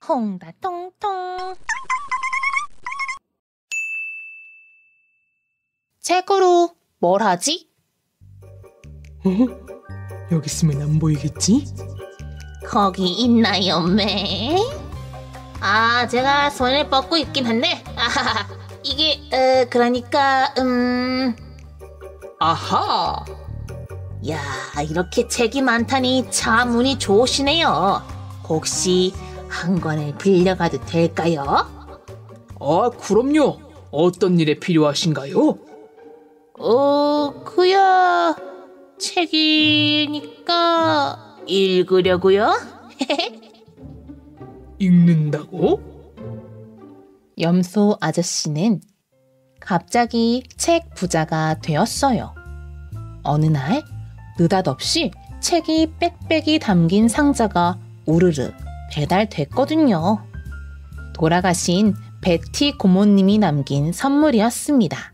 홍다통통. 책으로 뭘 하지? 여기 있으면 안 보이겠지? 거기 있나요, 매? 제가 손을 뻗고 있긴 한데, 이게, 그러니까, 아하! 야, 이렇게 책이 많다니 참 운이 좋으시네요. 혹시 한 권을 빌려가도 될까요? 그럼요. 어떤 일에 필요하신가요? 그야, 책이니까 읽으려고요? 읽는다고? 염소 아저씨는 갑자기 책 부자가 되었어요. 어느 날 느닷없이 책이 빽빽이 담긴 상자가 우르르 배달됐거든요. 돌아가신 베티 고모님이 남긴 선물이었습니다.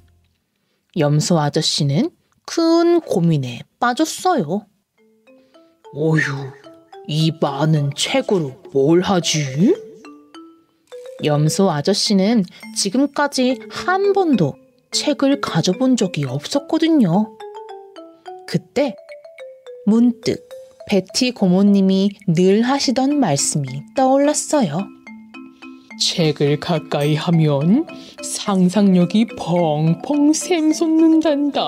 염소 아저씨는 큰 고민에 빠졌어요. 어휴, 이 많은 책으로 뭘 하지? 염소 아저씨는 지금까지 한 번도 책을 가져본 적이 없었거든요. 그때 문득 베티 고모님이 늘 하시던 말씀이 떠올랐어요. 책을 가까이 하면 상상력이 펑펑 샘솟는단다.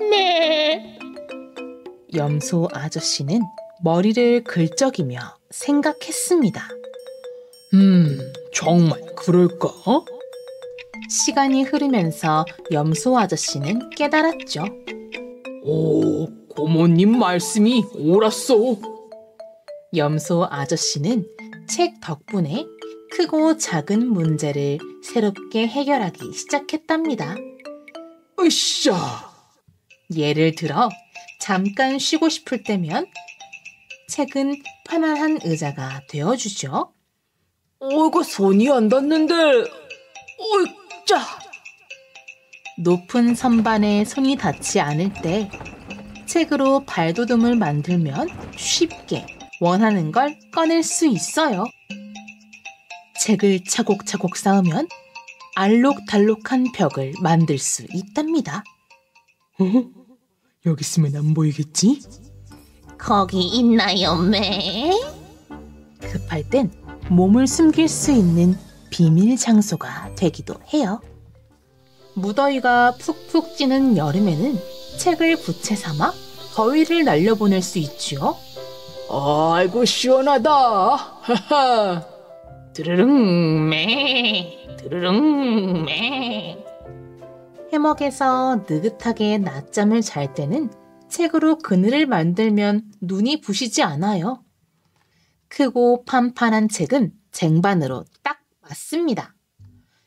매! 염소 아저씨는 머리를 긁적이며 생각했습니다. 정말 그럴까? 시간이 흐르면서 염소 아저씨는 깨달았죠. 오, 고모님 말씀이 옳았소. 염소 아저씨는 책 덕분에 크고 작은 문제를 새롭게 해결하기 시작했답니다. 으쌰! 예를 들어 잠깐 쉬고 싶을 때면 책은 편안한 의자가 되어주죠. 이거 손이 안 닿는데. 으짜! 높은 선반에 손이 닿지 않을 때 책으로 발돋움을 만들면 쉽게 원하는 걸 꺼낼 수 있어요. 책을 차곡차곡 쌓으면 알록달록한 벽을 만들 수 있답니다. 여기 있으면 안 보이겠지? 거기 있나요, 매? 급할 땐 몸을 숨길 수 있는 비밀 장소가 되기도 해요. 무더위가 푹푹 찌는 여름에는 책을 부채 삼아 더위를 날려보낼 수 있지요. 아이고 시원하다. 하하. 드르릉 매, 드르릉 매. 해먹에서 느긋하게 낮잠을 잘 때는 책으로 그늘을 만들면 눈이 부시지 않아요. 크고 판판한 책은 쟁반으로 딱 맞습니다.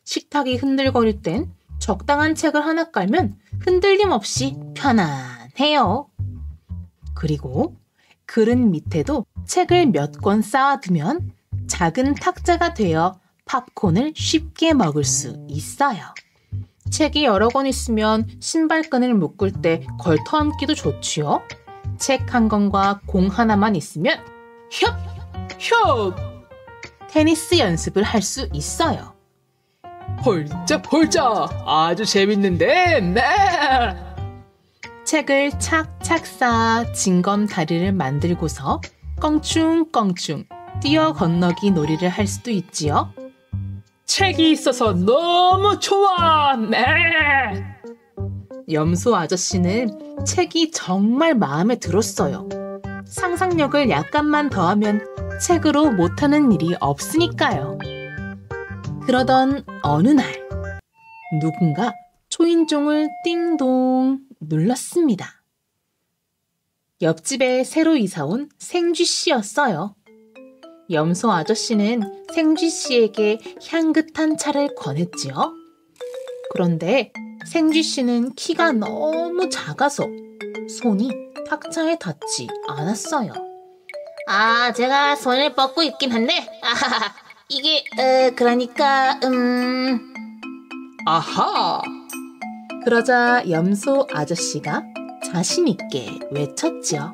식탁이 흔들거릴 땐 적당한 책을 하나 깔면 흔들림 없이 편안해요. 그리고 그릇 밑에도 책을 몇 권 쌓아두면 작은 탁자가 되어 팝콘을 쉽게 먹을 수 있어요. 책이 여러 권 있으면 신발끈을 묶을 때 걸터앉기도 좋지요. 책 한 권과 공 하나만 있으면 협! 테니스 연습을 할 수 있어요. 홀짝홀짝 아주 재밌는데. 네. 책을 착착 쌓아 징검다리를 만들고서 껑충껑충 뛰어 건너기 놀이를 할 수도 있지요. 책이 있어서 너무 좋아. 네. 염소 아저씨는 책이 정말 마음에 들었어요. 상상력을 약간만 더하면 책으로 못하는 일이 없으니까요. 그러던 어느 날 누군가 초인종을 띵동 눌렀습니다. 옆집에 새로 이사온 생쥐 씨였어요. 염소 아저씨는 생쥐 씨에게 향긋한 차를 권했지요. 그런데 생쥐 씨는 키가 너무 작아서 손이 탁자에 닿지 않았어요. 제가 손을 뻗고 있긴 한데, 이게, 그러니까, 아하. 그러자 염소 아저씨가 자신 있게 외쳤죠.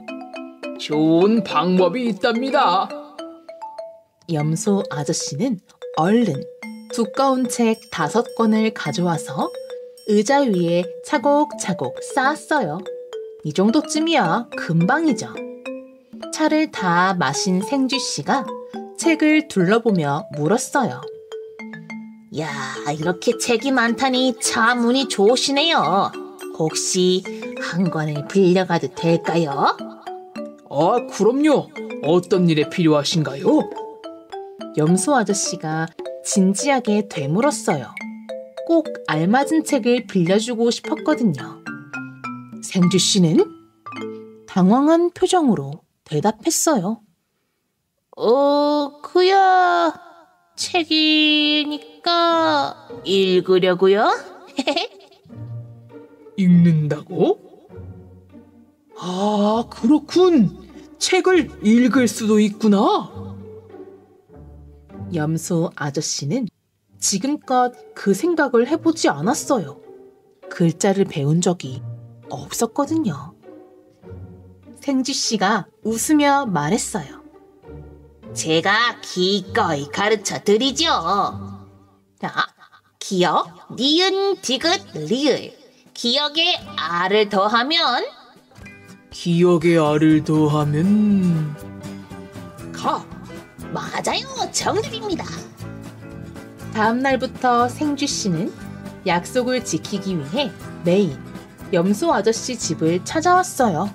좋은 방법이 있답니다. 염소 아저씨는 얼른 두꺼운 책 5권을 가져와서 의자 위에 차곡차곡 쌓았어요. 이 정도쯤이야 금방이죠. 차를 다 마신 생쥐 씨가 책을 둘러보며 물었어요. 야, 이렇게 책이 많다니 참 운이 좋으시네요. 혹시 한 권을 빌려가도 될까요? 아, 그럼요. 어떤 일에 필요하신가요? 염소 아저씨가 진지하게 되물었어요. 꼭 알맞은 책을 빌려주고 싶었거든요. 생쥐 씨는 당황한 표정으로 대답했어요. 그야 책이니까 읽으려고요? 읽는다고? 아, 그렇군. 책을 읽을 수도 있구나. 염소 아저씨는 지금껏 그 생각을 해보지 않았어요. 글자를 배운 적이 없었거든요. 생쥐 씨가 웃으며 말했어요. 제가 기꺼이 가르쳐 드리죠. 자, 기역, 니은, 디귿, 리을. 기역에 아를 더하면 기억의 알을 더하면 가. 맞아요. 정답입니다. 다음 날부터 생쥐 씨는 약속을 지키기 위해 매일 염소 아저씨 집을 찾아왔어요.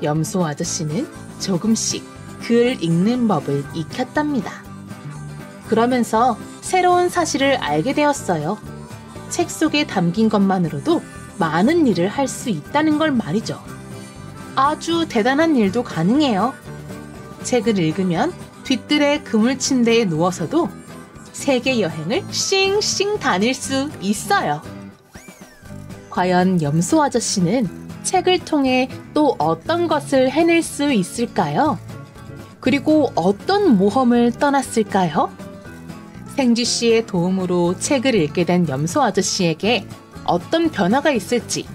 염소 아저씨는 조금씩 글 읽는 법을 익혔답니다. 그러면서 새로운 사실을 알게 되었어요. 책 속에 담긴 것만으로도 많은 일을 할 수 있다는 걸 말이죠. 아주 대단한 일도 가능해요. 책을 읽으면 뒤뜰에 그물 침대에 누워서도 세계 여행을 싱싱 다닐 수 있어요. 과연 염소 아저씨는 책을 통해 또 어떤 것을 해낼 수 있을까요? 그리고 어떤 모험을 떠났을까요? 생쥐 씨의 도움으로 책을 읽게 된 염소 아저씨에게 어떤 변화가 있을지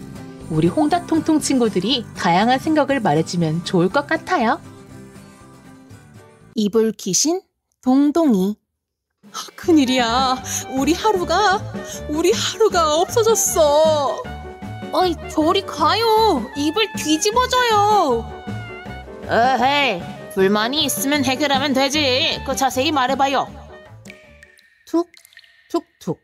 우리 홍다통통 친구들이 다양한 생각을 말해주면 좋을 것 같아요. 이불 귀신 동동이. 큰일이야. 우리 하루가 없어졌어. 어이, 저리 가요. 이불 뒤집어져요. 에헤이, 불만이 있으면 해결하면 되지. 그 자세히 말해봐요. 툭, 툭툭.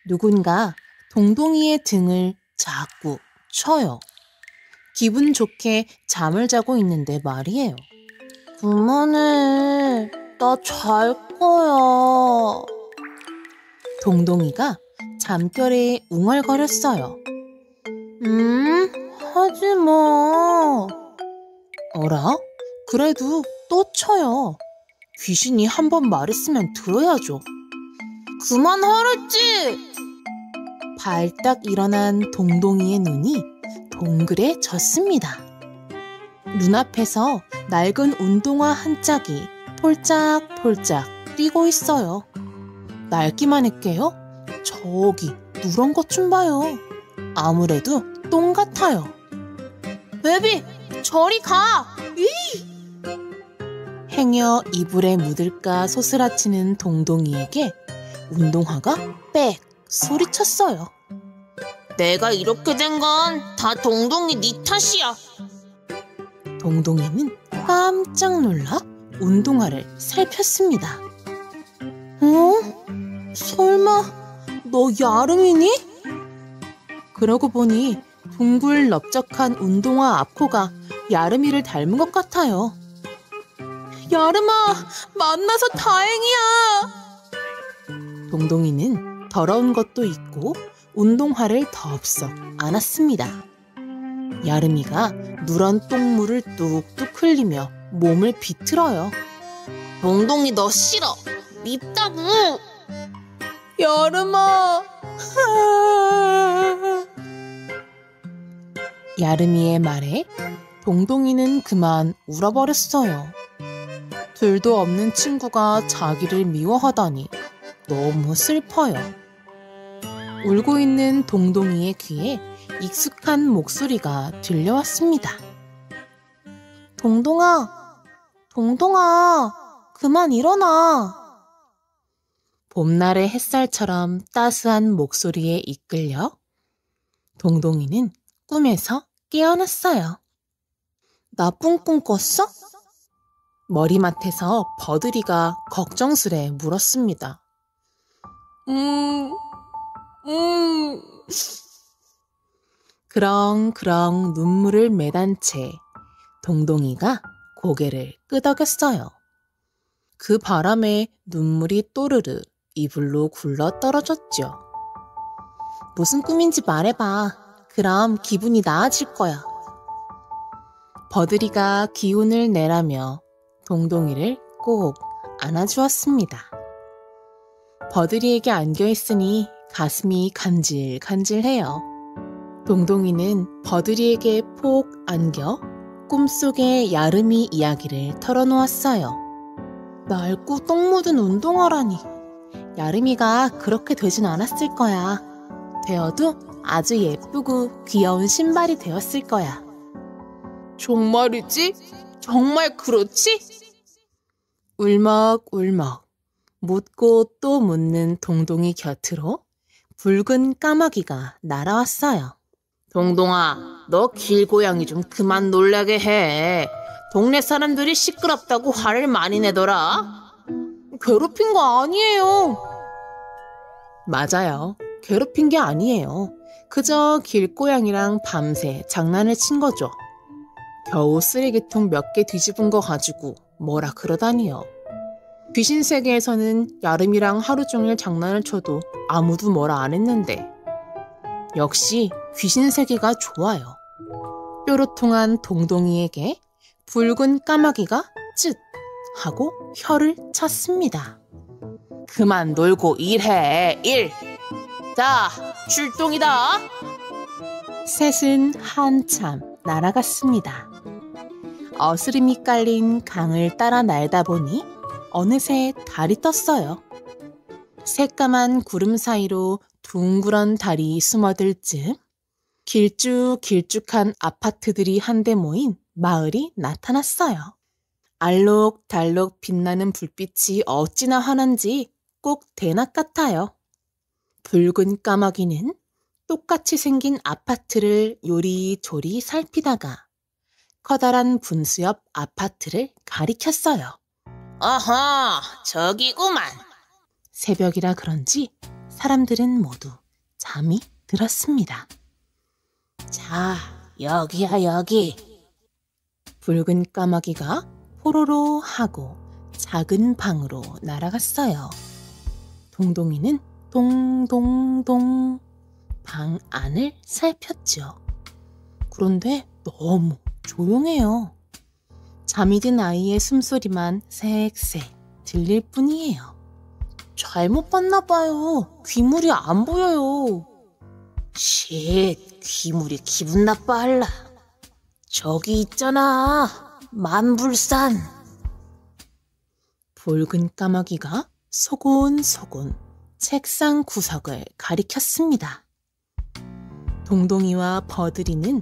누군가 동동이의 등을 자꾸 쳐요. 기분 좋게 잠을 자고 있는데 말이에요. 그만해. 나 잘 거야. 동동이가 잠결에 웅얼거렸어요. 하지 마. 어라? 그래도 또 쳐요. 귀신이 한 번 말했으면 들어야죠. 그만하랬지. 발딱 일어난 동동이의 눈이 동그래졌습니다. 눈앞에서 낡은 운동화 한 짝이 폴짝폴짝 뛰고 있어요. 낡기만 했게요? 저기 누런 것 좀 봐요. 아무래도 똥 같아요. 베비, 저리 가! 행여 이불에 묻을까 소스라치는 동동이에게 운동화가 빽 소리쳤어요. 내가 이렇게 된 건 다 동동이 네 탓이야. 동동이는 깜짝 놀라 운동화를 살폈습니다. 설마 너 야름이니? 그러고 보니 둥글 넓적한 운동화 앞코가 야름이를 닮은 것 같아요. 야름아, 만나서 다행이야. 동동이는 더러운 것도 있고 운동화를 덥석 안았습니다. 야름이가 누런 똥물을 뚝뚝 흘리며 몸을 비틀어요. 동동이 너 싫어. 밉다고. 야름아. 야름이의 말에 동동이는 그만 울어버렸어요. 둘도 없는 친구가 자기를 미워하다니 너무 슬퍼요. 울고 있는 동동이의 귀에 익숙한 목소리가 들려왔습니다. 동동아, 동동아, 그만 일어나. 봄날의 햇살처럼 따스한 목소리에 이끌려 동동이는 꿈에서 깨어났어요. 나쁜 꿈 꿨어? 머리맡에서 버들이가 걱정스레 물었습니다. 그렁그렁 눈물을 매단 채 동동이가 고개를 끄덕였어요. 그 바람에 눈물이 또르르 이불로 굴러 떨어졌죠. 무슨 꿈인지 말해봐. 그럼 기분이 나아질 거야. 버들이가 기운을 내라며 동동이를 꼭 안아주었습니다. 버들이에게 안겨있으니 가슴이 간질간질해요. 동동이는 버들이에게 폭 안겨 꿈속의 야름이 이야기를 털어놓았어요. 낡고 똥 묻은 운동화라니. 야름이가 그렇게 되진 않았을 거야. 되어도 아주 예쁘고 귀여운 신발이 되었을 거야. 정말이지? 정말 그렇지? 울먹울먹 묻고 또 묻는 동동이 곁으로 붉은 까마귀가 날아왔어요. 동동아, 너 길고양이 좀 그만 놀라게 해. 동네 사람들이 시끄럽다고 화를 많이 내더라. 괴롭힌 거 아니에요. 맞아요. 괴롭힌 게 아니에요. 그저 길고양이랑 밤새 장난을 친 거죠. 겨우 쓰레기통 몇 개 뒤집은 거 가지고 뭐라 그러다니요. 귀신 세계에서는 야름이랑 하루 종일 장난을 쳐도 아무도 뭐라 안 했는데 역시 귀신 세계가 좋아요. 뾰로통한 동동이에게 붉은 까마귀가 쯧 하고 혀를 쳤습니다. 그만 놀고 일해, 일! 자, 출동이다! 셋은 한참 날아갔습니다. 어스름이 깔린 강을 따라 날다 보니 어느새 달이 떴어요. 새까만 구름 사이로 둥그런 달이 숨어들 즈음 길쭉길쭉한 아파트들이 한데 모인 마을이 나타났어요. 알록달록 빛나는 불빛이 어찌나 환한지 꼭 대낮 같아요. 붉은 까마귀는 똑같이 생긴 아파트를 요리조리 살피다가 커다란 분수 옆 아파트를 가리켰어요. 어허, 저기구만. 새벽이라 그런지 사람들은 모두 잠이 들었습니다. 자, 여기야 여기. 붉은 까마귀가 포로로 하고 작은 방으로 날아갔어요. 동동이는 동동동 방 안을 살폈죠. 그런데 너무 조용해요. 잠이 든 아이의 숨소리만 색색 들릴 뿐이에요. 잘못 봤나 봐요. 귀물이 안 보여요. 쉿, 귀물이 기분 나빠할라. 저기 있잖아, 만불산. 붉은 까마귀가 소곤소곤 책상 구석을 가리켰습니다. 동동이와 버들이는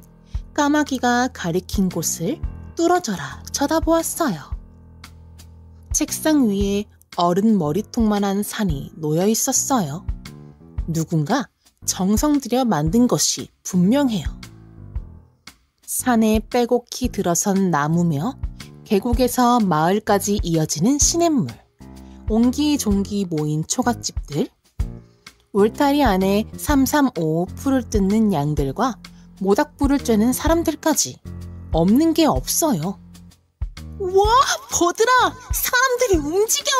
까마귀가 가리킨 곳을 뚫어져라 쳐다보았어요. 책상 위에 어른 머리통만한 산이 놓여 있었어요. 누군가 정성 들여 만든 것이 분명해요. 산에 빼곡히 들어선 나무며 계곡에서 마을까지 이어지는 시냇물, 옹기종기 모인 초가집들, 울타리 안에 335 풀을 뜯는 양들과 모닥불을 쬐는 사람들까지 없는 게 없어요. 와, 버들아! 사람들이 움직여!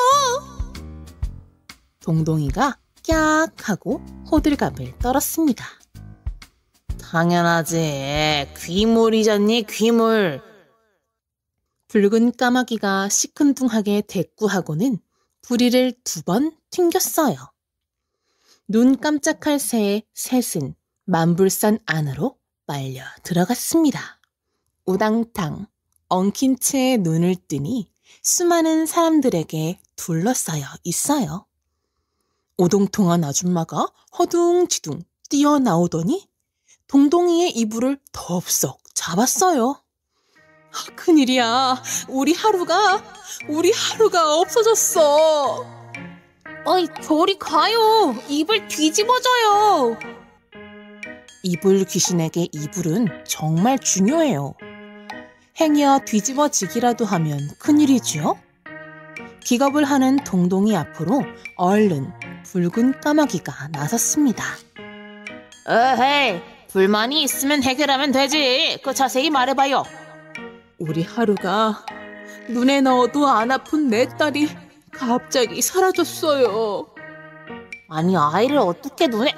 동동이가 깍 하고 호들갑을 떨었습니다. 당연하지. 귀물이잖니, 귀물. 붉은 까마귀가 시큰둥하게 대꾸하고는 부리를 2번 튕겼어요. 눈 깜짝할 새에 셋은 만불산 안으로 빨려 들어갔습니다. 우당탕 엉킨 채 눈을 뜨니 수많은 사람들에게 둘러싸여 있어요. 오동통한 아줌마가 허둥지둥 뛰어나오더니 동동이의 이불을 덥석 잡았어요. 큰일이야. 우리 하루가 없어졌어. 어이, 저리 가요. 이불 뒤집어져요. 이불 귀신에게 이불은 정말 중요해요. 행여 뒤집어지기라도 하면 큰일이지요. 기겁을 하는 동동이 앞으로 얼른 붉은 까마귀가 나섰습니다. 에헤이, 불만이 있으면 해결하면 되지. 그 자세히 말해봐요. 우리 하루가 눈에 넣어도 안 아픈 내 딸이 갑자기 사라졌어요. 아니, 아이를 어떻게 눈에...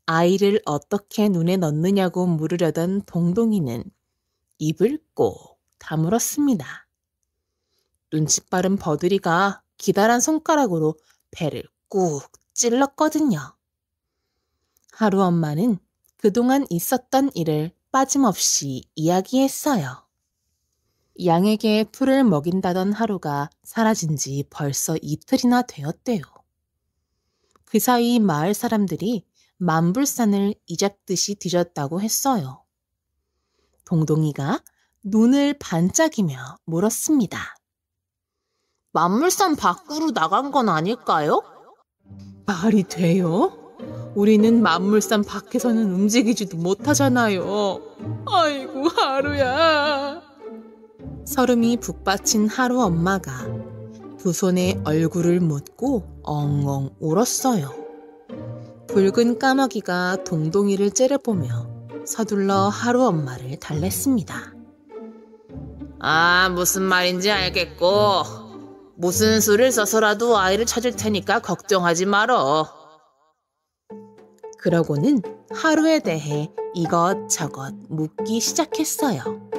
아이를 어떻게 눈에 넣느냐고 물으려던 동동이는 입을 꼭 다물었습니다. 눈치 빠른 버들이가 기다란 손가락으로 배를 꾹 찔렀거든요. 하루 엄마는 그동안 있었던 일을 빠짐없이 이야기했어요. 양에게 풀을 먹인다던 하루가 사라진 지 벌써 이틀이나 되었대요. 그 사이 마을 사람들이 만불산을 이잡듯이 뒤졌다고 했어요. 동동이가 눈을 반짝이며 물었습니다. 만물산 밖으로 나간 건 아닐까요? 말이 돼요? 우리는 만물산 밖에서는 움직이지도 못하잖아요. 아이고, 하루야. 서름이 북받친 하루 엄마가 두 손에 얼굴을 묻고 엉엉 울었어요. 붉은 까마귀가 동동이를 째려보며 서둘러 하루 엄마를 달랬습니다. 아, 무슨 말인지 알겠고, 무슨 수를 써서라도 아이를 찾을 테니까 걱정하지 말어. 그러고는 하루에 대해 이것저것 묻기 시작했어요.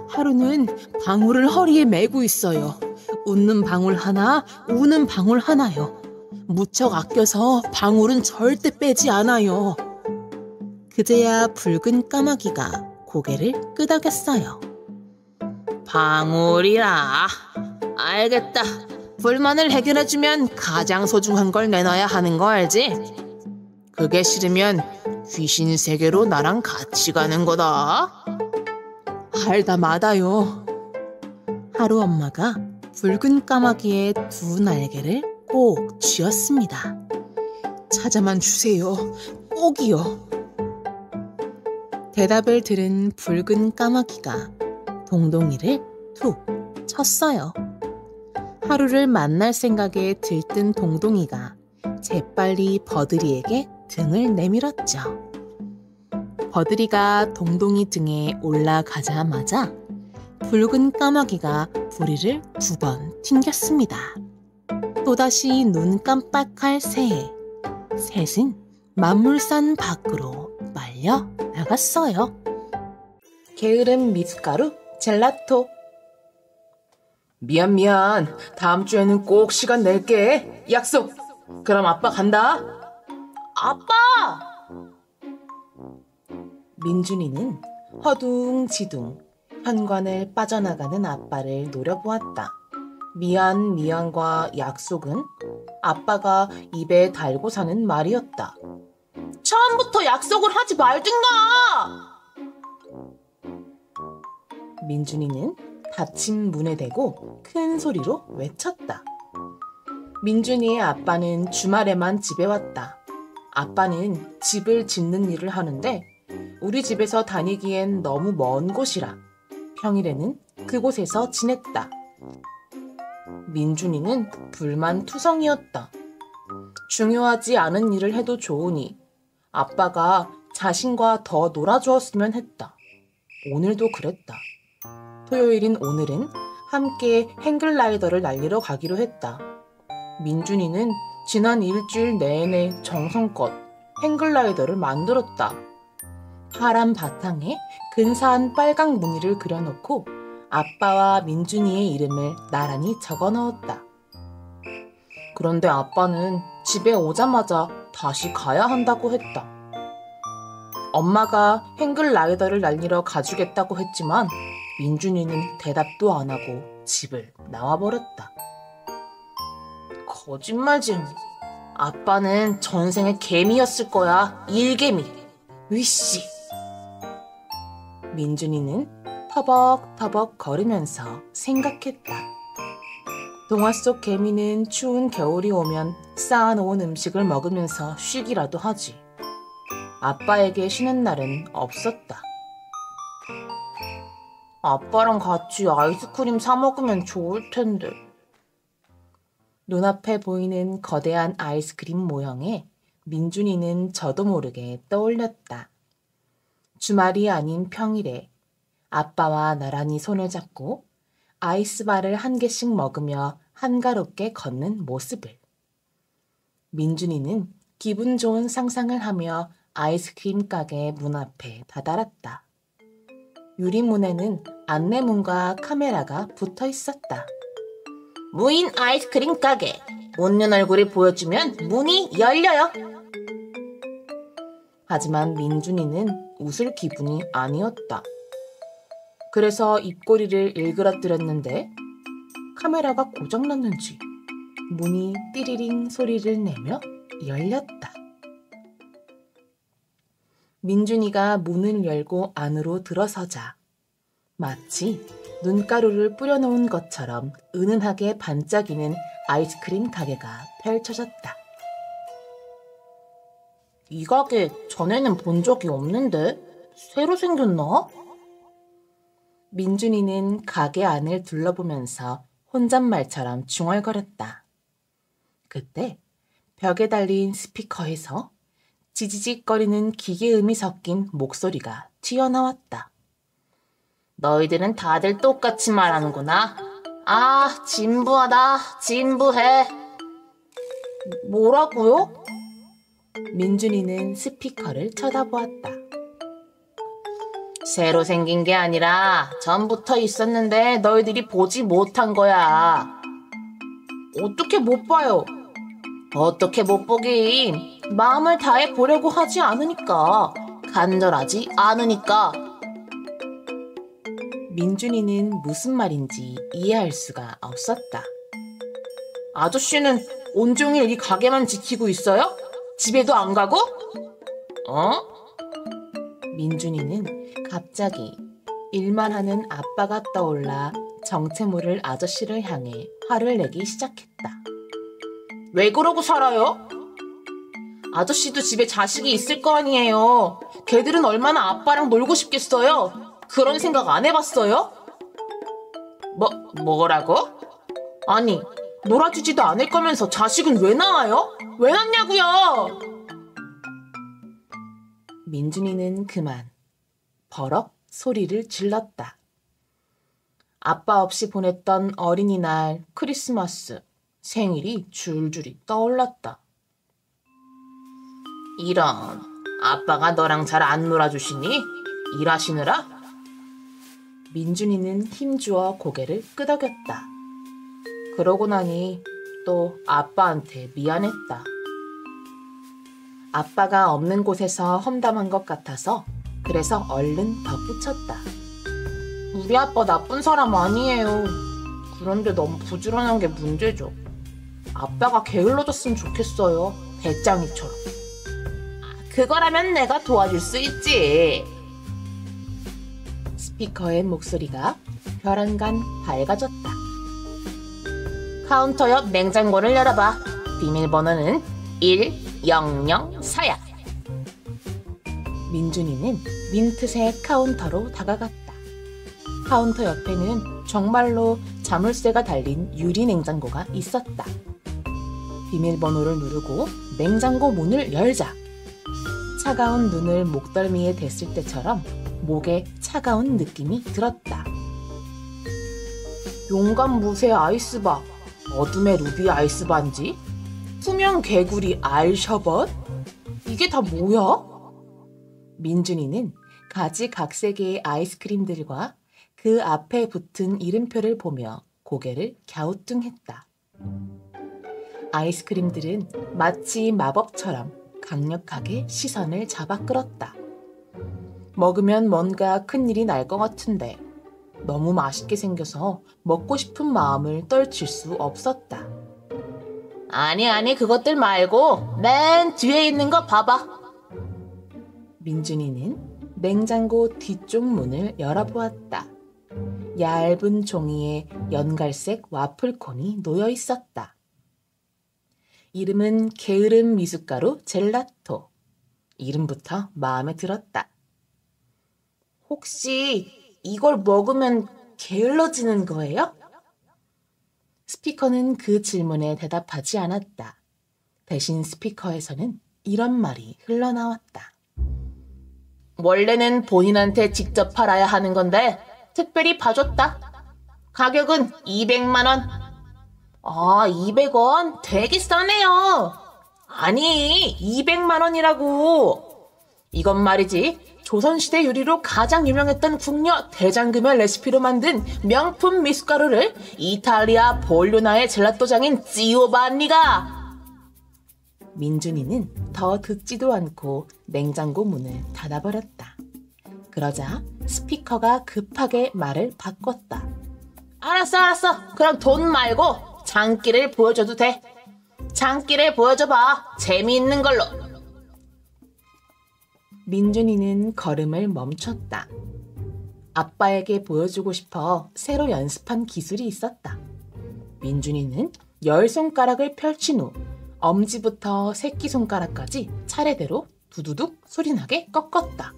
하루는 방울을 허리에 메고 있어요. 웃는 방울 하나, 우는 방울 하나요. 무척 아껴서 방울은 절대 빼지 않아요. 그제야 붉은 까마귀가 고개를 끄덕였어요. 방울이라. 알겠다. 불만을 해결해주면 가장 소중한 걸 내놔야 하는 거 알지? 그게 싫으면 귀신 세계로 나랑 같이 가는 거다. 알다 마다요. 하루 엄마가 붉은 까마귀의 두 날개를 꼭 쥐었습니다. 찾아만 주세요. 꼭이요. 대답을 들은 붉은 까마귀가 동동이를 툭 쳤어요. 하루를 만날 생각에 들뜬 동동이가 재빨리 버들이에게 등을 내밀었죠. 버들이가 동동이 등에 올라가자마자 붉은 까마귀가 부리를 2번 튕겼습니다. 또다시 눈 깜빡할 새에 셋은 만물산 밖으로 말려 나갔어요. 게으른 미숫가루 젤라토. 미안. 다음 주에는 꼭 시간 낼게. 약속. 그럼 아빠 간다. 아빠! 민준이는 허둥지둥 현관을 빠져나가는 아빠를 노려보았다. 미안과 약속은 아빠가 입에 달고 사는 말이었다. 처음부터 약속을 하지 말든가! 민준이는 닫힌 문에 대고 큰 소리로 외쳤다. 민준이의 아빠는 주말에만 집에 왔다. 아빠는 집을 짓는 일을 하는데 우리 집에서 다니기엔 너무 먼 곳이라 평일에는 그곳에서 지냈다. 민준이는 불만투성이었다. 중요하지 않은 일을 해도 좋으니 아빠가 자신과 더 놀아주었으면 했다. 오늘도 그랬다. 토요일인 오늘은 함께 행글라이더를 날리러 가기로 했다. 민준이는 지난 일주일 내내 정성껏 행글라이더를 만들었다. 파란 바탕에 근사한 빨강 무늬를 그려놓고 아빠와 민준이의 이름을 나란히 적어 넣었다. 그런데 아빠는 집에 오자마자 다시 가야 한다고 했다. 엄마가 행글라이더를 날리러 가주겠다고 했지만 민준이는 대답도 안 하고 집을 나와버렸다. 거짓말쟁이. 아빠는 전생에 개미였을 거야. 일개미. 으이씨. 민준이는 터벅터벅 걸으면서 생각했다. 동화 속 개미는 추운 겨울이 오면 쌓아놓은 음식을 먹으면서 쉬기라도 하지. 아빠에게 쉬는 날은 없었다. 아빠랑 같이 아이스크림 사 먹으면 좋을 텐데. 눈앞에 보이는 거대한 아이스크림 모형에 민준이는 저도 모르게 떠올렸다. 주말이 아닌 평일에 아빠와 나란히 손을 잡고 아이스바를 한 개씩 먹으며 한가롭게 걷는 모습을. 민준이는 기분 좋은 상상을 하며 아이스크림 가게 문 앞에 다다랐다. 유리문에는 안내문과 카메라가 붙어 있었다. 무인 아이스크림 가게. 웃는 얼굴을 보여주면 문이 열려요. 하지만 민준이는 웃을 기분이 아니었다. 그래서 입꼬리를 일그러뜨렸는데 카메라가 고장났는지 문이 띠리링 소리를 내며 열렸다. 민준이가 문을 열고 안으로 들어서자 마치 눈가루를 뿌려놓은 것처럼 은은하게 반짝이는 아이스크림 가게가 펼쳐졌다. 이 가게 전에는 본 적이 없는데 새로 생겼나? 민준이는 가게 안을 둘러보면서 혼잣말처럼 중얼거렸다. 그때 벽에 달린 스피커에서 지지직거리는 기계음이 섞인 목소리가 튀어나왔다. 너희들은 다들 똑같이 말하는구나. 아, 진부하다. 진부해. 뭐라고요? 민준이는 스피커를 쳐다보았다. 새로 생긴 게 아니라 전부터 있었는데 너희들이 보지 못한 거야. 어떻게 못 봐요? 어떻게 못 보긴. 마음을 다해 보려고 하지 않으니까. 간절하지 않으니까. 민준이는 무슨 말인지 이해할 수가 없었다. 아저씨는 온종일 이 가게만 지키고 있어요? 집에도 안 가고? 민준이는 갑자기 일만 하는 아빠가 떠올라 정체 모를 아저씨를 향해 화를 내기 시작했다. 왜 그러고 살아요? 아저씨도 집에 자식이 있을 거 아니에요. 걔들은 얼마나 아빠랑 놀고 싶겠어요? 그런 생각 안 해봤어요? 뭐라고? 아니, 놀아주지도 않을 거면서 자식은 왜 낳아요? 왜 낳냐고요? 민준이는 그만 버럭 소리를 질렀다. 아빠 없이 보냈던 어린이날, 크리스마스, 생일이 줄줄이 떠올랐다. 이런, 아빠가 너랑 잘 안 놀아주시니? 일하시느라? 민준이는 힘주어 고개를 끄덕였다. 그러고 나니 또 아빠한테 미안했다. 아빠가 없는 곳에서 험담한 것 같아서 그래서 얼른 덧붙였다. 우리 아빠 나쁜 사람 아니에요. 그런데 너무 부지런한 게 문제죠. 아빠가 게을러졌으면 좋겠어요. 배짱이처럼. 그거라면 내가 도와줄 수 있지. 스피커의 목소리가 벼랑간 밝아졌다. 카운터 옆 냉장고를 열어봐. 비밀번호는 100 4야. 민준이는 민트색 카운터로 다가갔다. 카운터 옆에는 정말로 자물쇠가 달린 유리 냉장고가 있었다. 비밀번호를 누르고 냉장고 문을 열자 차가운 눈을 목덜미에 댔을 때처럼 목에 차가운 느낌이 들었다. 용감 무쇠 아이스바, 어둠의 루비 아이스바인지, 투명 개구리 알셔벗? 이게 다 뭐야? 민준이는 가지각색의 아이스크림들과 그 앞에 붙은 이름표를 보며 고개를 갸우뚱했다. 아이스크림들은 마치 마법처럼 강력하게 시선을 잡아 끌었다. 먹으면 뭔가 큰일이 날 것 같은데 너무 맛있게 생겨서 먹고 싶은 마음을 떨칠 수 없었다. 아니 그것들 말고 맨 뒤에 있는 거 봐봐. 민준이는 냉장고 뒤쪽 문을 열어보았다. 얇은 종이에 연갈색 와플콘이 놓여 있었다. 이름은 게으름 미숫가루 젤라토. 이름부터 마음에 들었다. 혹시 이걸 먹으면 게을러지는 거예요? 스피커는 그 질문에 대답하지 않았다. 대신 스피커에서는 이런 말이 흘러나왔다. 원래는 본인한테 직접 팔아야 하는 건데 특별히 봐줬다. 가격은 200만 원. 아, 200원? 되게 싸네요. 아니, 200만 원이라고. 이건 말이지, 조선시대 요리로 가장 유명했던 궁녀 대장금의 레시피로 만든 명품 미숫가루를 이탈리아 볼로나의 젤라또장인 지오반니가. 민준이는 더 듣지도 않고 냉장고 문을 닫아버렸다. 그러자 스피커가 급하게 말을 바꿨다. 알았어. 그럼 돈 말고 장기를 보여줘도 돼. 장기를 보여줘봐. 재미있는 걸로. 민준이는 걸음을 멈췄다. 아빠에게 보여주고 싶어 새로 연습한 기술이 있었다. 민준이는 10손가락을 펼친 후 엄지부터 새끼손가락까지 차례대로 두두둑 소리나게 꺾었다.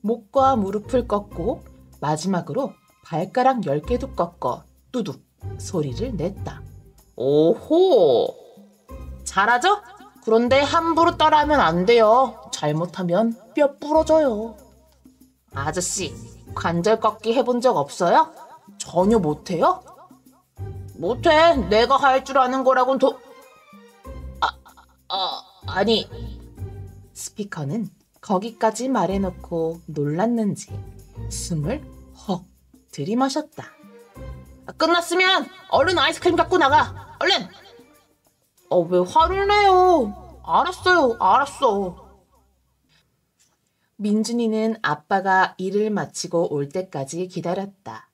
목과 무릎을 꺾고 마지막으로 발가락 10개도 꺾어 뚜둑 소리를 냈다. 오호! 잘하죠? 그런데 함부로 따라하면 안 돼요. 잘못하면 뼈 부러져요. 아저씨, 관절 꺾기 해본 적 없어요? 전혀 못해요? 못해. 내가 할 줄 아는 거라곤 아니. 스피커는 거기까지 말해놓고 놀랐는지 숨을 헉 들이마셨다. 끝났으면 얼른 아이스크림 갖고 나가. 얼른. 왜 화를 내요? 알았어. 민준이는 아빠가 일을 마치고 올 때까지 기다렸다.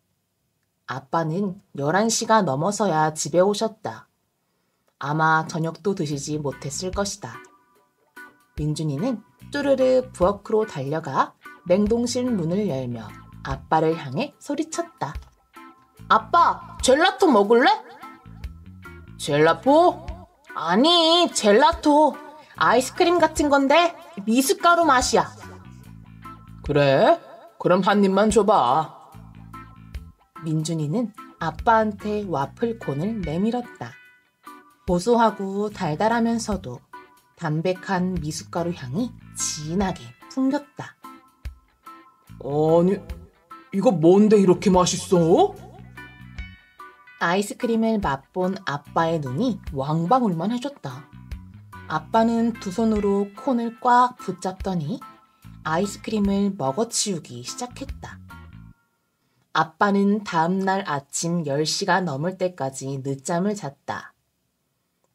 아빠는 11시가 넘어서야 집에 오셨다. 아마 저녁도 드시지 못했을 것이다. 민준이는 뚜르르 부엌으로 달려가 냉동실 문을 열며 아빠를 향해 소리쳤다. 아빠, 젤라토 먹을래? 젤라포? 아니, 젤라토. 아이스크림 같은 건데 미숫가루 맛이야. 그래? 그럼 한 입만 줘봐. 민준이는 아빠한테 와플콘을 내밀었다. 고소하고 달달하면서도 담백한 미숫가루 향이 진하게 풍겼다. 아니, 이거 뭔데 이렇게 맛있어? 아이스크림을 맛본 아빠의 눈이 왕방울만 해줬다. 아빠는 두 손으로 콘을 꽉 붙잡더니 아이스크림을 먹어치우기 시작했다. 아빠는 다음날 아침 10시가 넘을 때까지 늦잠을 잤다.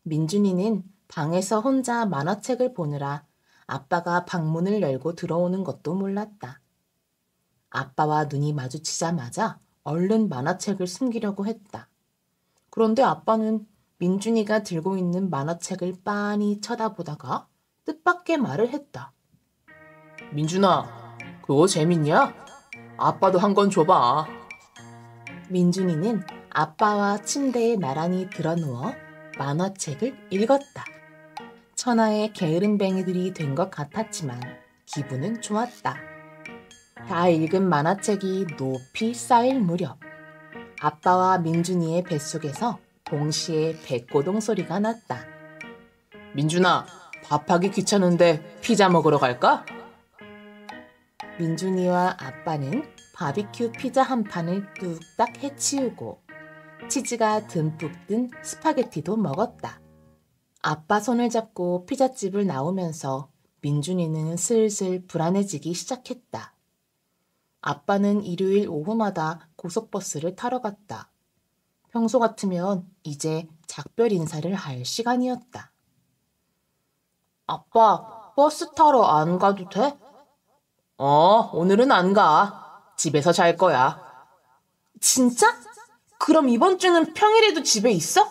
민준이는 방에서 혼자 만화책을 보느라 아빠가 방문을 열고 들어오는 것도 몰랐다. 아빠와 눈이 마주치자마자 얼른 만화책을 숨기려고 했다. 그런데 아빠는 민준이가 들고 있는 만화책을 빤히 쳐다보다가 뜻밖의 말을 했다. 민준아, 그거 재밌냐? 아빠도 한 권 줘봐. 민준이는 아빠와 침대에 나란히 드러누워 만화책을 읽었다. 천하의 게으름뱅이들이 된 것 같았지만 기분은 좋았다. 다 읽은 만화책이 높이 쌓일 무렵 아빠와 민준이의 뱃속에서 동시에 배고동 소리가 났다. 민준아, 밥하기 귀찮은데 피자 먹으러 갈까? 민준이와 아빠는 바비큐 피자 한 판을 뚝딱 해치우고 치즈가 듬뿍 든 스파게티도 먹었다. 아빠 손을 잡고 피자집을 나오면서 민준이는 슬슬 불안해지기 시작했다. 아빠는 일요일 오후마다 고속버스를 타러 갔다. 평소 같으면 이제 작별 인사를 할 시간이었다. 아빠, 버스 타러 안 가도 돼? 오늘은 안 가. 집에서 잘 거야. 진짜? 그럼 이번 주는 평일에도 집에 있어?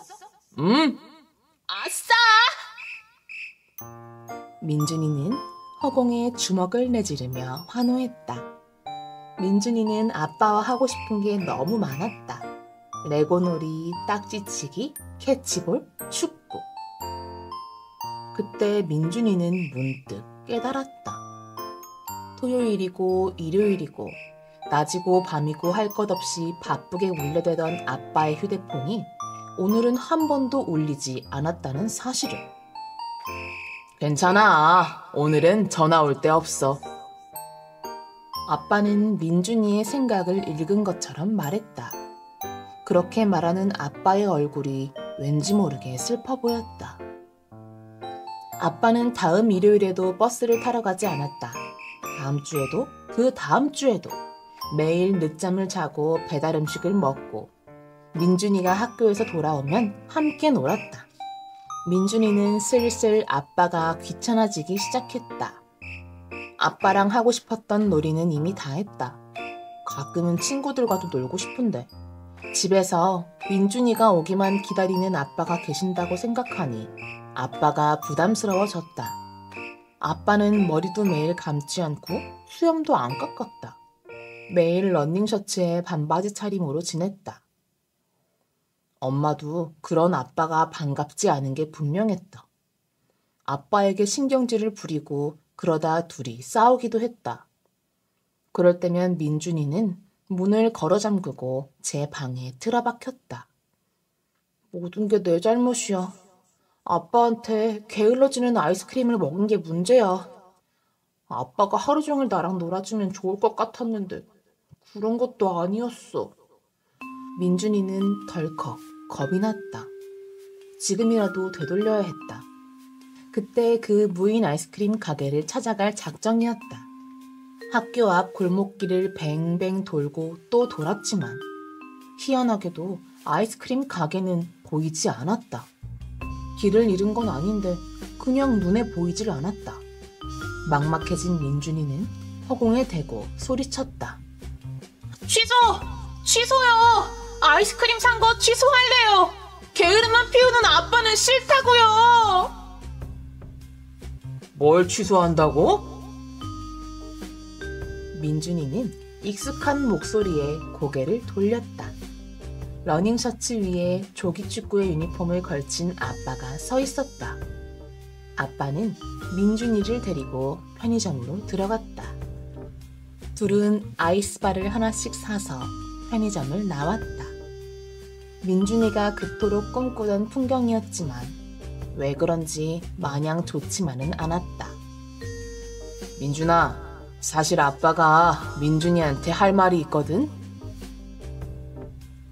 아싸! 민준이는 허공에 주먹을 내지르며 환호했다. 민준이는 아빠와 하고 싶은 게 너무 많았다. 레고놀이, 딱지치기, 캐치볼, 축구. 그때 민준이는 문득 깨달았다. 토요일이고 일요일이고 낮이고 밤이고 할 것 없이 바쁘게 울려대던 아빠의 휴대폰이 오늘은 한 번도 울리지 않았다는 사실을. 괜찮아. 오늘은 전화 올 데 없어. 아빠는 민준이의 생각을 읽은 것처럼 말했다. 그렇게 말하는 아빠의 얼굴이 왠지 모르게 슬퍼 보였다. 아빠는 다음 일요일에도 버스를 타러 가지 않았다. 다음 주에도 그 다음 주에도 매일 늦잠을 자고 배달 음식을 먹고 민준이가 학교에서 돌아오면 함께 놀았다. 민준이는 슬슬 아빠가 귀찮아지기 시작했다. 아빠랑 하고 싶었던 놀이는 이미 다 했다. 가끔은 친구들과도 놀고 싶은데 집에서 민준이가 오기만 기다리는 아빠가 계신다고 생각하니 아빠가 부담스러워졌다. 아빠는 머리도 매일 감지 않고 수염도 안 깎았다. 매일 러닝셔츠에 반바지 차림으로 지냈다. 엄마도 그런 아빠가 반갑지 않은 게 분명했다. 아빠에게 신경질을 부리고 그러다 둘이 싸우기도 했다. 그럴 때면 민준이는 문을 걸어 잠그고 제 방에 틀어박혔다. 모든 게 내 잘못이야. 아빠한테 게을러지는 아이스크림을 먹은 게 문제야. 아빠가 하루 종일 나랑 놀아주면 좋을 것 같았는데 그런 것도 아니었어. 민준이는 덜컥 겁이 났다. 지금이라도 되돌려야 했다. 그때 그 무인 아이스크림 가게를 찾아갈 작정이었다. 학교 앞 골목길을 뱅뱅 돌고 또 돌았지만 희한하게도 아이스크림 가게는 보이지 않았다. 길을 잃은 건 아닌데 그냥 눈에 보이질 않았다. 막막해진 민준이는 허공에 대고 소리쳤다. 취소요! 아이스크림 산 거 취소할래요! 게으름만 피우는 아빠는 싫다고요! 뭘 취소한다고? 민준이는 익숙한 목소리에 고개를 돌렸다. 러닝셔츠 위에 조기축구의 유니폼을 걸친 아빠가 서 있었다. 아빠는 민준이를 데리고 편의점으로 들어갔다. 둘은 아이스바를 하나씩 사서 편의점을 나왔다. 민준이가 그토록 꿈꾸던 풍경이었지만 왜 그런지 마냥 좋지만은 않았다. 민준아, 사실 아빠가 민준이한테 할 말이 있거든?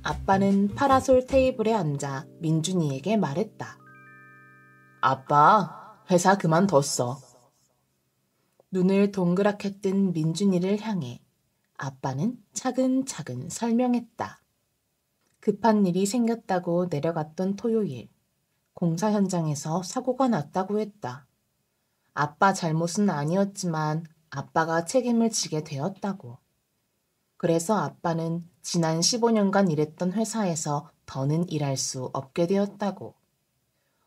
아빠는 파라솔 테이블에 앉아 민준이에게 말했다. 아빠, 회사 그만뒀어. 눈을 동그랗게 뜬 민준이를 향해 아빠는 차근차근 설명했다. 급한 일이 생겼다고 내려갔던 토요일, 공사 현장에서 사고가 났다고 했다. 아빠 잘못은 아니었지만 아빠가 책임을 지게 되었다고. 그래서 아빠는 지난 15년간 일했던 회사에서 더는 일할 수 없게 되었다고.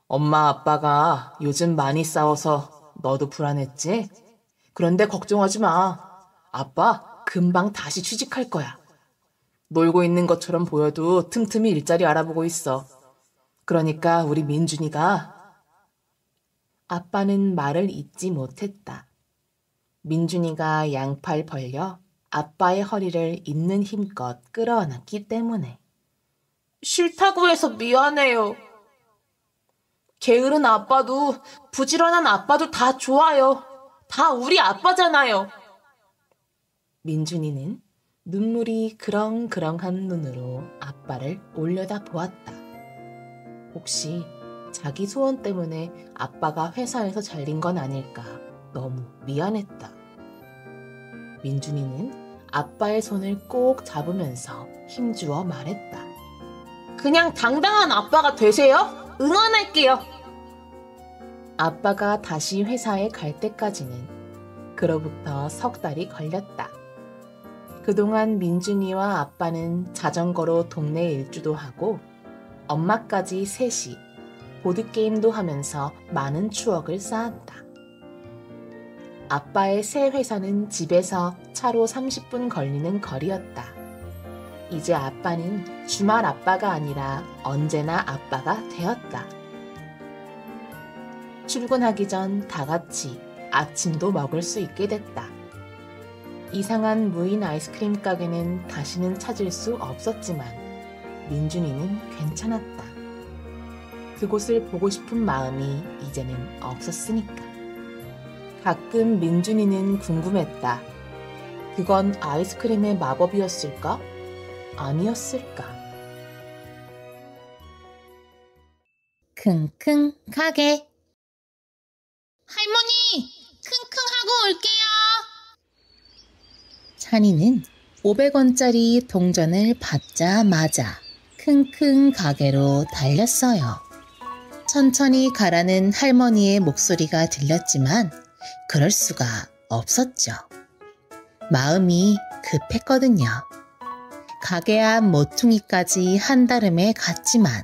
엄마 아빠가 요즘 많이 싸워서 너도 불안했지? 그런데 걱정하지 마. 아빠 금방 다시 취직할 거야. 놀고 있는 것처럼 보여도 틈틈이 일자리 알아보고 있어. 그러니까 우리 민준이가... 아빠는 말을 잇지 못했다. 민준이가 양팔 벌려 아빠의 허리를 있는 힘껏 끌어안았기 때문에. 싫다고 해서 미안해요. 게으른 아빠도 부지런한 아빠도 다 좋아요. 다 우리 아빠잖아요. 민준이는 눈물이 그렁그렁한 눈으로 아빠를 올려다 보았다. 혹시 자기 소원 때문에 아빠가 회사에서 잘린 건 아닐까 너무 미안했다. 민준이는 아빠의 손을 꼭 잡으면서 힘주어 말했다. 그냥 당당한 아빠가 되세요. 응원할게요. 아빠가 다시 회사에 갈 때까지는 그로부터 석 달이 걸렸다. 그동안 민준이와 아빠는 자전거로 동네 일주도 하고 엄마까지 셋이 보드게임도 하면서 많은 추억을 쌓았다. 아빠의 새 회사는 집에서 차로 30분 걸리는 거리였다. 이제 아빠는 주말 아빠가 아니라 언제나 아빠가 되었다. 출근하기 전 다 같이 아침도 먹을 수 있게 됐다. 이상한 무인 아이스크림 가게는 다시는 찾을 수 없었지만 민준이는 괜찮았다. 그곳을 보고 싶은 마음이 이제는 없었으니까. 가끔 민준이는 궁금했다. 그건 아이스크림의 마법이었을까? 아니었을까? 킁킁 가게. 할머니, 킁킁하고 올게요. 찬이는 500원짜리 동전을 받자마자 킁킁 가게로 달렸어요. 천천히 가라는 할머니의 목소리가 들렸지만 그럴 수가 없었죠. 마음이 급했거든요. 가게 앞 모퉁이까지 한달음에 갔지만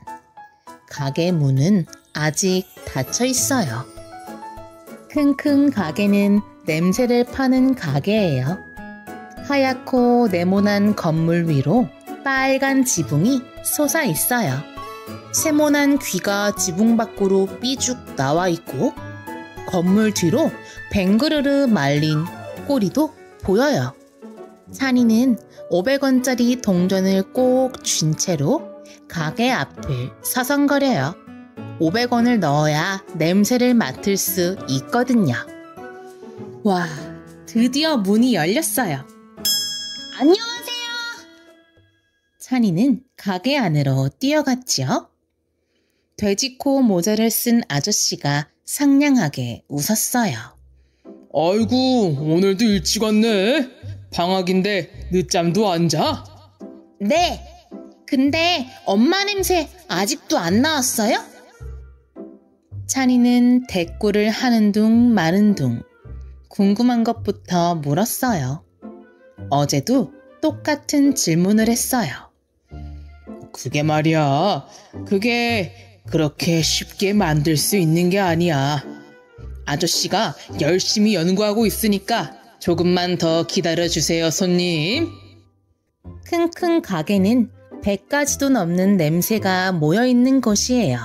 가게 문은 아직 닫혀 있어요. 킁킁 가게는 냄새를 파는 가게예요. 하얗고 네모난 건물 위로 빨간 지붕이 솟아 있어요. 세모난 귀가 지붕 밖으로 삐죽 나와 있고 건물 뒤로 뱅그르르 말린 꼬리도 보여요. 찬이는 500원짜리 동전을 꼭 쥔 채로 가게 앞을 서성거려요. 500원을 넣어야 냄새를 맡을 수 있거든요. 와, 드디어 문이 열렸어요. 안녕하세요. 찬이는 가게 안으로 뛰어갔지요. 돼지코 모자를 쓴 아저씨가 상냥하게 웃었어요. 아이고, 오늘도 일찍 왔네. 방학인데 늦잠도 안 자? 네, 근데 엄마 냄새 아직도 안 나왔어요? 찬이는 대꾸를 하는 둥 마는 둥 궁금한 것부터 물었어요. 어제도 똑같은 질문을 했어요. 그게 말이야, 그게 그렇게 쉽게 만들 수 있는 게 아니야. 아저씨가 열심히 연구하고 있으니까 조금만 더 기다려주세요, 손님. 킁킁 가게는 100가지도 넘는 냄새가 모여있는 곳이에요.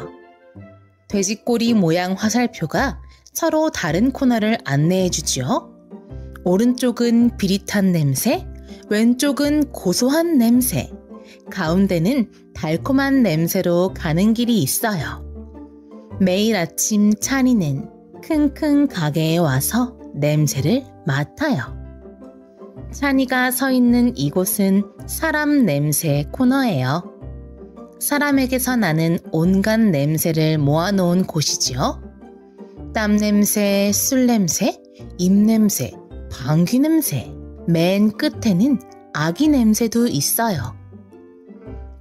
돼지꼬리 모양 화살표가 서로 다른 코너를 안내해주죠. 오른쪽은 비릿한 냄새, 왼쪽은 고소한 냄새, 가운데는 달콤한 냄새로 가는 길이 있어요. 매일 아침 찬이는 킁킁 가게에 와서 냄새를 맡아요. 찬이가 서 있는 이곳은 사람 냄새 코너예요. 사람에게서 나는 온갖 냄새를 모아놓은 곳이지요. 땀 냄새, 술 냄새, 입 냄새, 방귀 냄새, 맨 끝에는 아기 냄새도 있어요.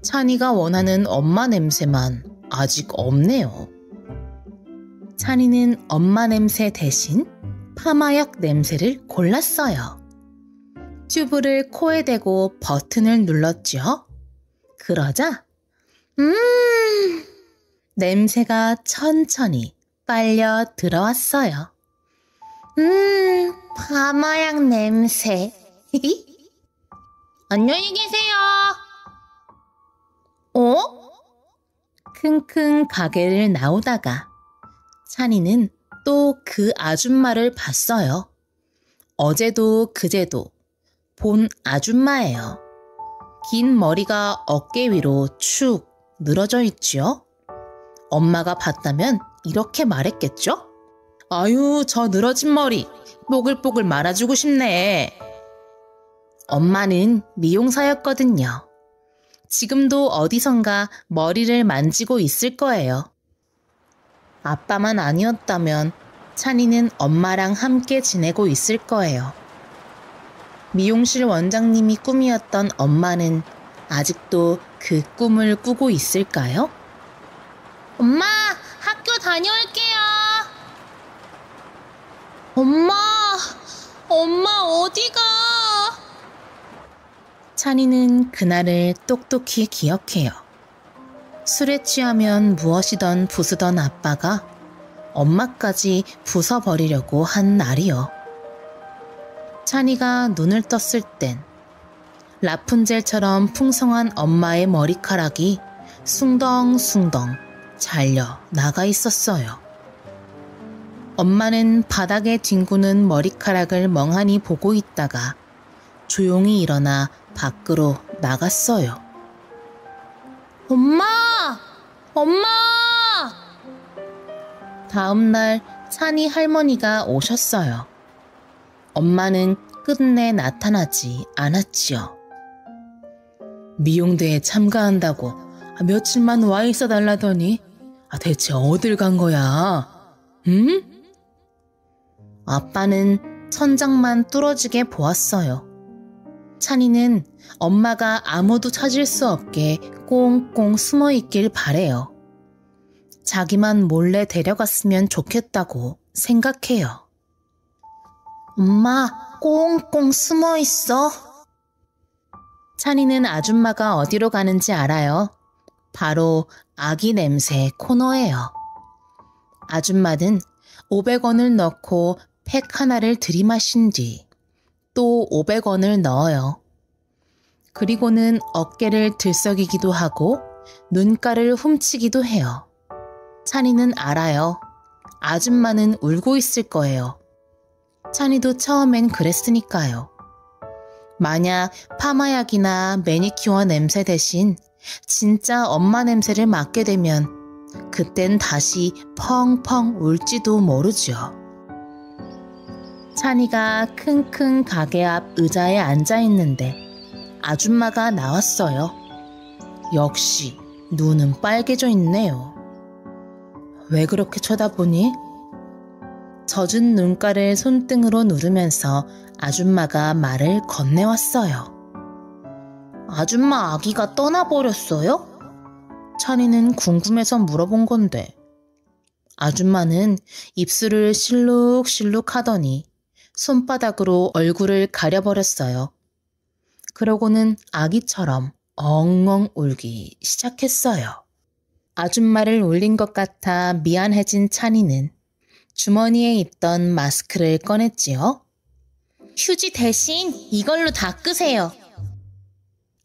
찬이가 원하는 엄마 냄새만 아직 없네요. 찬이는 엄마 냄새 대신 파마약 냄새를 골랐어요. 튜브를 코에 대고 버튼을 눌렀죠. 그러자 냄새가 천천히 빨려 들어왔어요. 파마약 냄새. 안녕히 계세요. 킁킁 가게를 나오다가 찬이는 또 그 아줌마를 봤어요. 어제도 그제도 본 아줌마예요. 긴 머리가 어깨 위로 축 늘어져 있지요. 엄마가 봤다면 이렇게 말했겠죠? 아유, 저 늘어진 머리 뽀글뽀글 말아주고 싶네. 엄마는 미용사였거든요. 지금도 어디선가 머리를 만지고 있을 거예요. 아빠만 아니었다면 찬이는 엄마랑 함께 지내고 있을 거예요. 미용실 원장님이 꿈이었던 엄마는 아직도 그 꿈을 꾸고 있을까요? 엄마, 학교 다녀올게요. 엄마 어디가? 찬이는 그날을 똑똑히 기억해요. 술에 취하면 무엇이던 부수던 아빠가 엄마까지 부숴버리려고 한 날이요. 찬이가 눈을 떴을 땐 라푼젤처럼 풍성한 엄마의 머리카락이 숭덩숭덩 잘려 나가 있었어요. 엄마는 바닥에 뒹구는 머리카락을 멍하니 보고 있다가 조용히 일어나 밖으로 나갔어요. 엄마! 엄마! 다음 날 찬이 할머니가 오셨어요. 엄마는 끝내 나타나지 않았지요. 미용대에 참가한다고 며칠만 와 있어 달라더니 대체 어딜 간 거야? 응? 아빠는 천장만 뚫어지게 보았어요. 찬이는 엄마가 아무도 찾을 수 없게 꽁꽁 숨어 있길 바래요. 자기만 몰래 데려갔으면 좋겠다고 생각해요. 엄마, 꽁꽁 숨어 있어. 찬이는 아줌마가 어디로 가는지 알아요. 바로 아기 냄새 코너예요. 아줌마는 500원을 넣고 팩 하나를 들이마신 뒤 또 500원을 넣어요. 그리고는 어깨를 들썩이기도 하고 눈가를 훔치기도 해요. 찬이는 알아요. 아줌마는 울고 있을 거예요. 찬이도 처음엔 그랬으니까요. 만약 파마약이나 매니큐어 냄새 대신 진짜 엄마 냄새를 맡게 되면 그땐 다시 펑펑 울지도 모르죠. 찬이가 킁킁 가게 앞 의자에 앉아 있는데 아줌마가 나왔어요. 역시 눈은 빨개져 있네요. 왜 그렇게 쳐다보니? 젖은 눈가를 손등으로 누르면서 아줌마가 말을 건네왔어요. 아줌마 아기가 떠나버렸어요? 찬이는 궁금해서 물어본 건데 아줌마는 입술을 실룩실룩 하더니 손바닥으로 얼굴을 가려버렸어요. 그러고는 아기처럼 엉엉 울기 시작했어요. 아줌마를 울린 것 같아 미안해진 찬이는 주머니에 있던 마스크를 꺼냈지요. 휴지 대신 이걸로 닦으세요.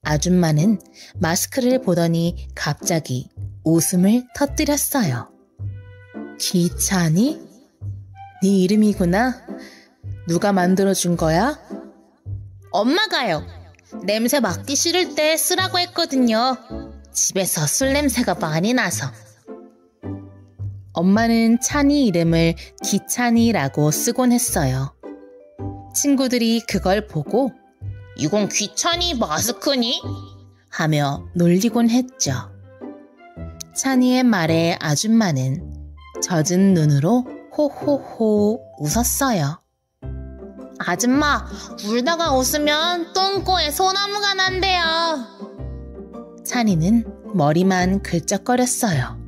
아줌마는 마스크를 보더니 갑자기 웃음을 터뜨렸어요. 기찬이? 네 이름이구나. 누가 만들어준 거야? 엄마가요. 냄새 맡기 싫을 때 쓰라고 했거든요. 집에서 술 냄새가 많이 나서. 엄마는 찬이 이름을 기찬이라고 쓰곤 했어요. 친구들이 그걸 보고 이건 귀찬이 마스크니? 하며 놀리곤 했죠. 찬이의 말에 아줌마는 젖은 눈으로 호호호 웃었어요. 아줌마, 울다가 웃으면 똥꼬에 소나무가 난대요. 찬이는 머리만 긁적거렸어요.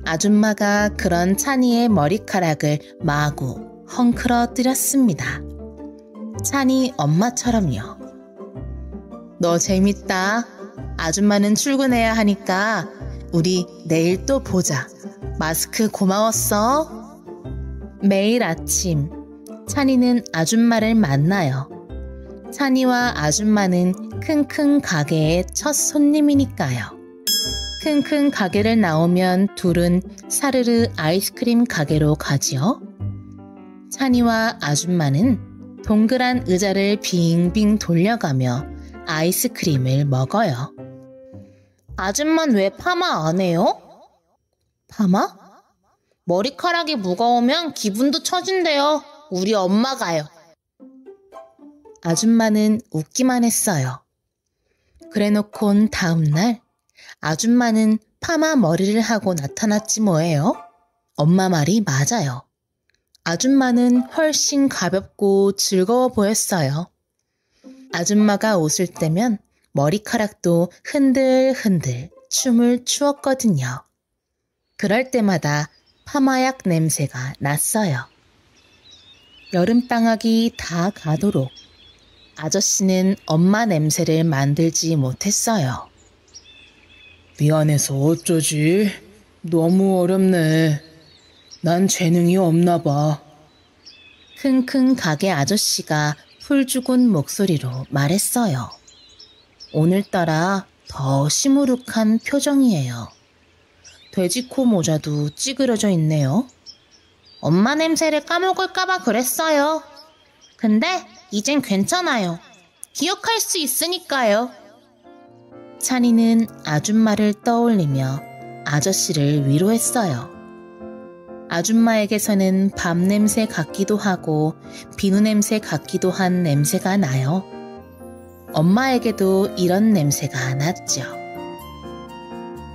아줌마가 그런 찬이의 머리카락을 마구 헝클어뜨렸습니다. 찬이 엄마처럼요. 너 재밌다. 아줌마는 출근해야 하니까 우리 내일 또 보자. 마스크 고마웠어. 매일 아침 찬이는 아줌마를 만나요. 찬이와 아줌마는 킁킁 가게의 첫 손님이니까요. 킁킁 가게를 나오면 둘은 사르르 아이스크림 가게로 가지요. 찬이와 아줌마는 동그란 의자를 빙빙 돌려가며 아이스크림을 먹어요. 아줌마는 왜 파마 안 해요? 파마? 머리카락이 무거우면 기분도 처진대요. 우리 엄마가요. 아줌마는 웃기만 했어요. 그래놓곤 다음날 아줌마는 파마 머리를 하고 나타났지 뭐예요. 엄마 말이 맞아요. 아줌마는 훨씬 가볍고 즐거워 보였어요. 아줌마가 웃을 때면 머리카락도 흔들흔들 춤을 추었거든요. 그럴 때마다 파마약 냄새가 났어요. 여름방학이 다 가도록 아저씨는 엄마 냄새를 만들지 못했어요. 미안해서 어쩌지? 너무 어렵네. 난 재능이 없나 봐. 킁킁 가게 아저씨가 풀죽은 목소리로 말했어요. 오늘따라 더 시무룩한 표정이에요. 돼지코 모자도 찌그러져 있네요. 엄마 냄새를 까먹을까봐 그랬어요. 근데 이젠 괜찮아요. 기억할 수 있으니까요. 찬이는 아줌마를 떠올리며 아저씨를 위로했어요. 아줌마에게서는 밥 냄새 같기도 하고 비누 냄새 같기도 한 냄새가 나요. 엄마에게도 이런 냄새가 났죠.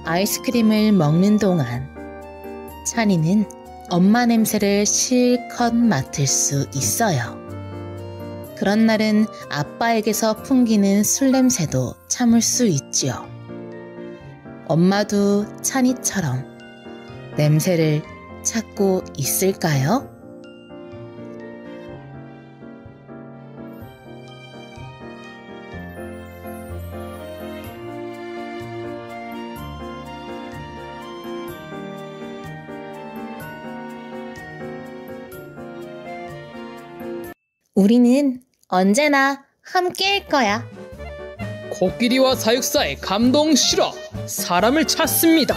아이스크림을 먹는 동안 찬이는 엄마 냄새를 실컷 맡을 수 있어요. 그런 날은 아빠에게서 풍기는 술 냄새도 참을 수 있지요. 엄마도 찬이처럼 냄새를 찾고 있을까요? 우리는 언제나 함께일 거야. 코끼리와 사육사의 감동 실화, 사람을 찾습니다.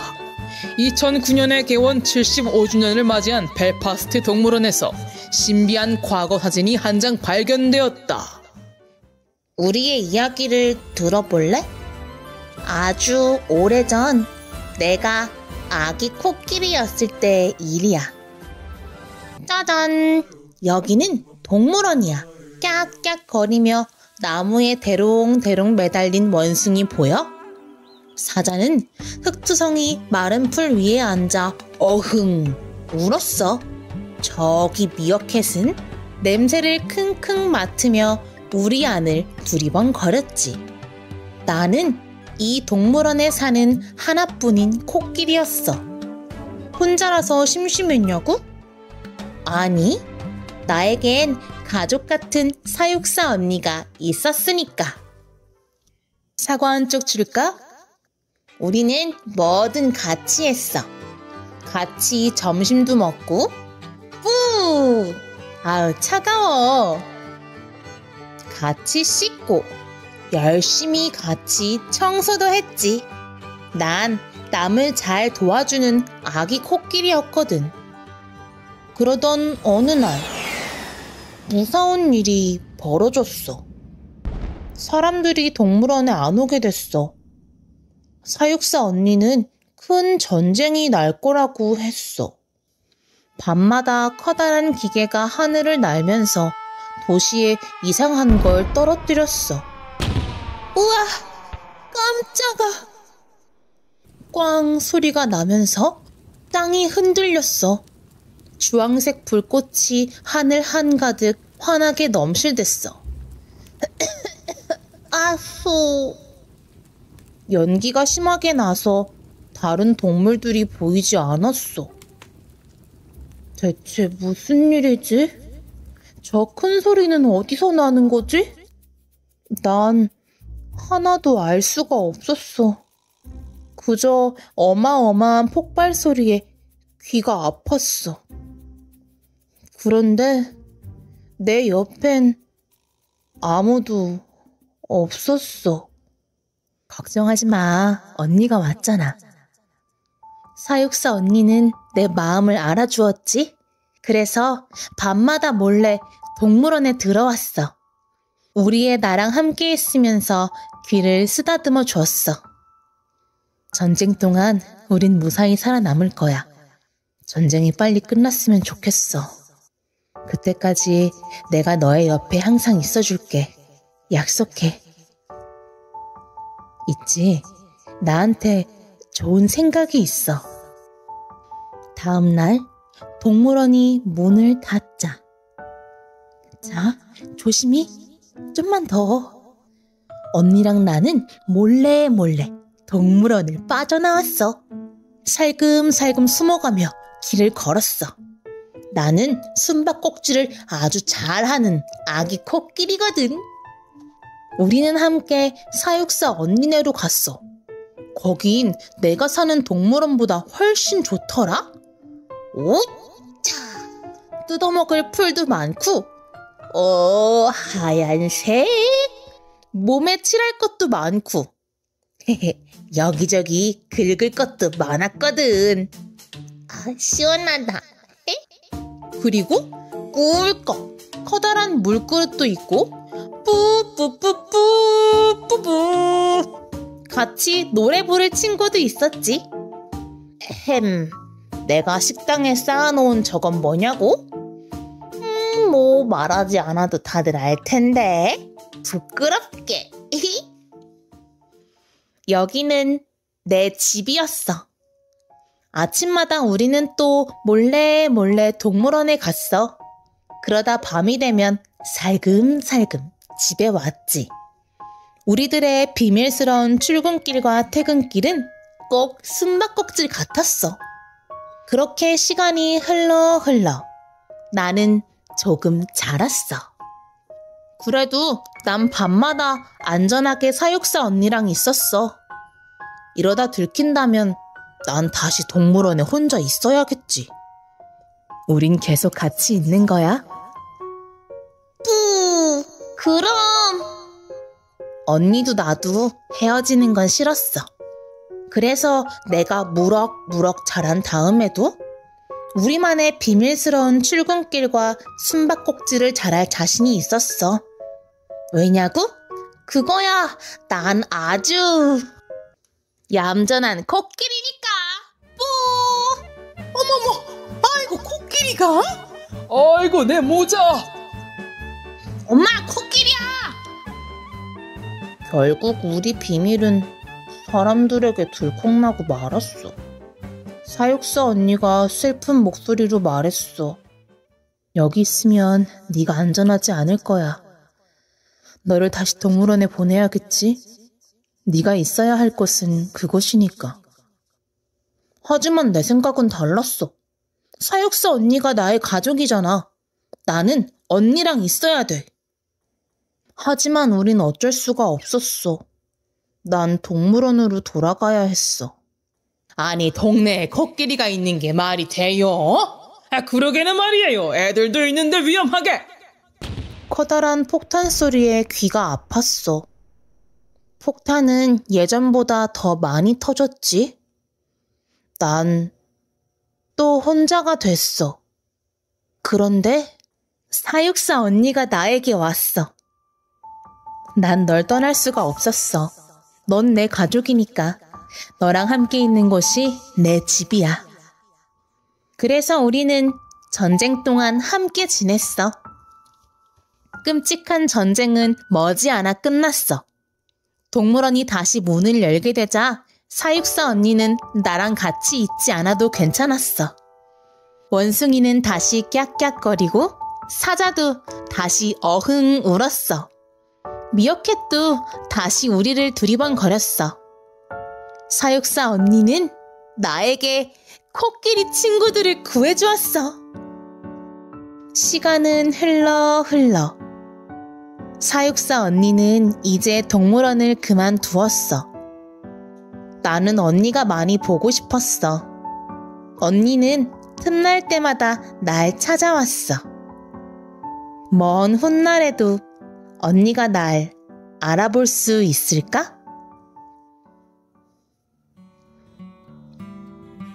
2009년에 개원 75주년을 맞이한 벨파스트 동물원에서 신비한 과거 사진이 한 장 발견되었다. 우리의 이야기를 들어볼래? 아주 오래전 내가 아기 코끼리였을 때 일이야. 짜잔! 여기는 동물원이야. 깍깍거리며 나무에 대롱대롱 매달린 원숭이 보여? 사자는 흑투성이 마른 풀 위에 앉아 어흥 울었어. 저기 미어캣은 냄새를 킁킁 맡으며 우리 안을 두리번거렸지. 나는 이 동물원에 사는 하나뿐인 코끼리였어. 혼자라서 심심했냐고? 아니, 나에겐 가족 같은 사육사 언니가 있었으니까. 사과 한 쪽 줄까? 우리는 뭐든 같이 했어. 같이 점심도 먹고. 뿌! 아우, 차가워. 같이 씻고 열심히 같이 청소도 했지. 난 남을 잘 도와주는 아기 코끼리였거든. 그러던 어느 날 무서운 일이 벌어졌어. 사람들이 동물원에 안 오게 됐어. 사육사 언니는 큰 전쟁이 날 거라고 했어. 밤마다 커다란 기계가 하늘을 날면서 도시에 이상한 걸 떨어뜨렸어. 우와! 깜짝아! 꽝 소리가 나면서 땅이 흔들렸어. 주황색 불꽃이 하늘 한가득 환하게 넘실댔어. 아쏘! 연기가 심하게 나서 다른 동물들이 보이지 않았어. 대체 무슨 일이지? 저 큰 소리는 어디서 나는 거지? 난 하나도 알 수가 없었어. 그저 어마어마한 폭발 소리에 귀가 아팠어. 그런데 내 옆엔 아무도 없었어. 걱정하지 마. 언니가 왔잖아. 사육사 언니는 내 마음을 알아주었지? 그래서 밤마다 몰래 동물원에 들어왔어. 우리의 나랑 함께 있으면서 귀를 쓰다듬어 줬어. 전쟁 동안 우린 무사히 살아남을 거야. 전쟁이 빨리 끝났으면 좋겠어. 그때까지 내가 너의 옆에 항상 있어줄게. 약속해. 있지? 나한테 좋은 생각이 있어. 다음 날 동물원이 문을 닫자. 자, 조심히. 좀만 더. 언니랑 나는 몰래 동물원을 빠져나왔어. 살금살금 숨어가며 길을 걸었어. 나는 숨바꼭질을 아주 잘하는 아기 코끼리거든. 우리는 함께 사육사 언니네로 갔어. 거긴 내가 사는 동물원보다 훨씬 좋더라. 오차! 뜯어먹을 풀도 많고, 하얀색? 몸에 칠할 것도 많고, 여기저기 긁을 것도 많았거든. 시원하다. 그리고 꿀꺽 커다란 물그릇도 있고, 뿌뿌뿌뿌뿌뿌 같이 노래 부를 친구도 있었지. 내가 식당에 쌓아놓은 저건 뭐냐고? 뭐 말하지 않아도 다들 알 텐데. 부끄럽게. 여기는 내 집이었어. 아침마다 우리는 또 몰래 동물원에 갔어. 그러다 밤이 되면 살금살금 집에 왔지. 우리들의 비밀스러운 출근길과 퇴근길은 꼭 숨바꼭질 같았어. 그렇게 시간이 흘러 나는 조금 자랐어. 그래도 난 밤마다 안전하게 사육사 언니랑 있었어. 이러다 들킨다면 난 다시 동물원에 혼자 있어야겠지. 우린 계속 같이 있는 거야? 그럼. 언니도 나도 헤어지는 건 싫었어. 그래서 내가 무럭무럭 자란 다음에도 우리만의 비밀스러운 출근길과 숨바꼭질을 잘할 자신이 있었어. 왜냐고? 그거야, 난 아주 얌전한 코끼리니까. 어머머, 아이고 코끼리가? 아이고, 내 모자! 엄마, 코끼리야! 결국 우리 비밀은 사람들에게 들통나고 말았어. 사육사 언니가 슬픈 목소리로 말했어. 여기 있으면 네가 안전하지 않을 거야. 너를 다시 동물원에 보내야겠지? 네가 있어야 할 곳은 그곳이니까. 하지만 내 생각은 달랐어. 사육사 언니가 나의 가족이잖아. 나는 언니랑 있어야 돼. 하지만 우린 어쩔 수가 없었어. 난 동물원으로 돌아가야 했어. 아니, 동네에 코끼리가 있는 게 말이 돼요? 그러게는 말이에요. 애들도 있는데 위험하게. 커다란 폭탄 소리에 귀가 아팠어. 폭탄은 예전보다 더 많이 터졌지. 난 또 혼자가 됐어. 그런데 사육사 언니가 나에게 왔어. 난 널 떠날 수가 없었어. 넌 내 가족이니까. 너랑 함께 있는 곳이 내 집이야. 그래서 우리는 전쟁 동안 함께 지냈어. 끔찍한 전쟁은 머지않아 끝났어. 동물원이 다시 문을 열게 되자 사육사 언니는 나랑 같이 있지 않아도 괜찮았어. 원숭이는 다시 깍깍거리고 사자도 다시 어흥 울었어. 미어캣도 다시 우리를 두리번거렸어. 사육사 언니는 나에게 코끼리 친구들을 구해주었어. 시간은 흘러 사육사 언니는 이제 동물원을 그만두었어. 나는 언니가 많이 보고 싶었어. 언니는 틈날 때마다 날 찾아왔어. 먼 훗날에도 언니가 날 알아볼 수 있을까?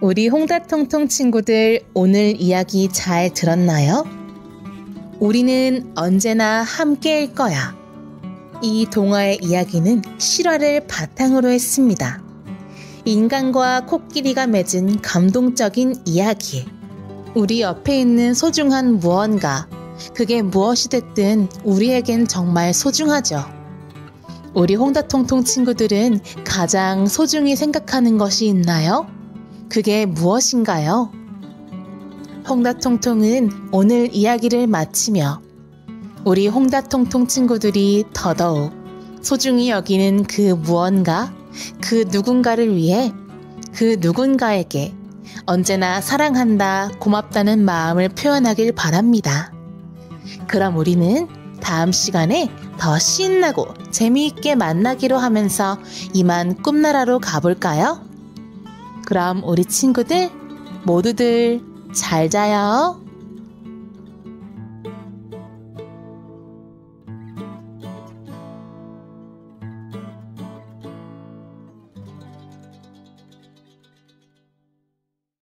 우리 홍다통통 친구들, 오늘 이야기 잘 들었나요? 우리는 언제나 함께일 거야. 이 동화의 이야기는 실화를 바탕으로 했습니다. 인간과 코끼리가 맺은 감동적인 이야기. 우리 옆에 있는 소중한 무언가, 그게 무엇이 됐든 우리에겐 정말 소중하죠. 우리 홍다통통 친구들은 가장 소중히 생각하는 것이 있나요? 그게 무엇인가요? 홍다통통은 오늘 이야기를 마치며 우리 홍다통통 친구들이 더더욱 소중히 여기는 그 무언가, 그 누군가를 위해 그 누군가에게 언제나 사랑한다, 고맙다는 마음을 표현하길 바랍니다. 그럼 우리는 다음 시간에 더 신나고 재미있게 만나기로 하면서 이만 꿈나라로 가볼까요? 그럼 우리 친구들 모두들 잘 자요.